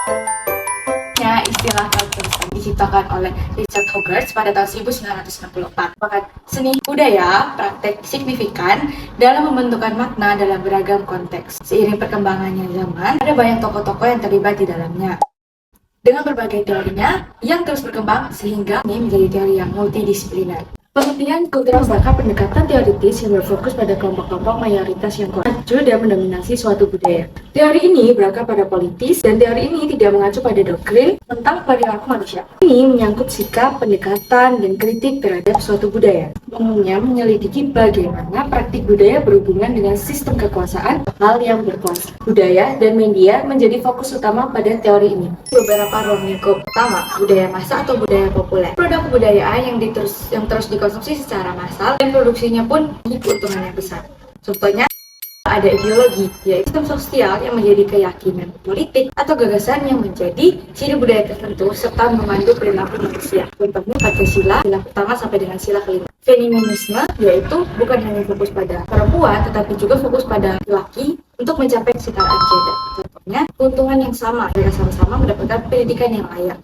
Istilah culture diciptakan oleh Richard Hogarth pada tahun 1964. Merupakan seni budaya praktek signifikan dalam membentukkan makna dalam beragam konteks. Seiring perkembangannya zaman, ada banyak tokoh-tokoh yang terlibat di dalamnya. Dengan berbagai teorinya yang terus berkembang sehingga ini menjadi teori yang multidisipliner. Pengertian kultural merupakan pendekatan teoritis yang berfokus pada kelompok-kelompok mayoritas yang maju dan mendominasi suatu budaya. Teori ini berangkat pada politis, dan teori ini tidak mengacu pada doktrin tentang perilaku manusia. Ini menyangkut sikap, pendekatan, dan kritik terhadap suatu budaya. Umumnya menyelidiki bagaimana praktik budaya berhubungan dengan sistem kekuasaan, hal yang berkuasa. Budaya dan media menjadi fokus utama pada teori ini. Beberapa ruang lingkup pertama, budaya massa atau budaya populer. Produk kebudayaan yang terus dikonsumsi secara massal dan produksinya pun memiliki keuntungan yang besar. Contohnya ada ideologi, yaitu sistem sosial yang menjadi keyakinan politik atau gagasan yang menjadi ciri budaya tertentu serta memandu perilaku manusia. Contohnya Pancasila, sila pertama sampai dengan sila kelima. Feminisme, yaitu bukan hanya fokus pada perempuan, tetapi juga fokus pada laki untuk mencapai kesetaraan gender. Contohnya, keuntungan yang sama, mereka sama-sama mendapatkan pendidikan yang layak.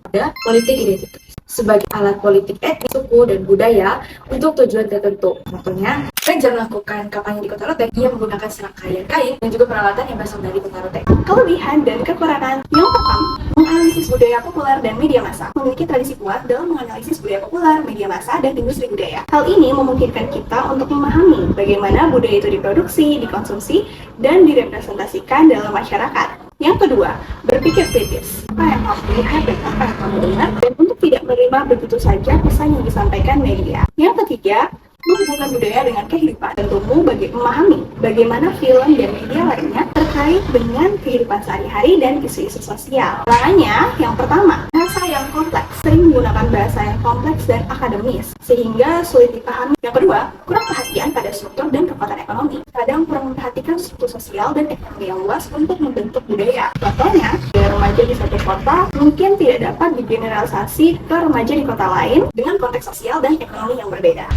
Ada politik identitas sebagai alat politik etnis, suku, dan budaya untuk tujuan tertentu. Contohnya, Ganjar melakukan kampanye di Kota Rote, ia menggunakan serangkaian kain dan juga peralatan yang berasal dari Kota Rote. Kelebihan dan kekurangan. Yang pertama, menganalisis budaya populer dan media massa. Memiliki tradisi kuat dalam menganalisis budaya populer, media massa, dan industri budaya. Hal ini memungkinkan kita untuk memahami bagaimana budaya itu diproduksi, dikonsumsi, dan direpresentasikan dalam masyarakat. Yang kedua, berpikir kritis. Apa yang kamu lihat dan apa yang kamu dengar, dan untuk tidak menerima begitu saja pesan yang disampaikan media. Yang ketiga, menghubungkan budaya dengan kehidupan. Tentumu memahami bagaimana film dan media lainnya terkait dengan kehidupan sehari-hari dan isu-isu sosial. Lainnya, yang pertama, bahasa yang kompleks. Sering menggunakan bahasa yang kompleks dan akademis, sehingga sulit dipahami. Yang kedua, kurang perhatian pada struktur dan kekuatan ekonomi. Kadang kurang memperhatikan struktur sosial dan ekonomi yang luas untuk membentuk budaya. Contohnya, remaja di satu kota mungkin tidak dapat digeneralisasi ke remaja di kota lain dengan konteks sosial dan ekonomi yang berbeda.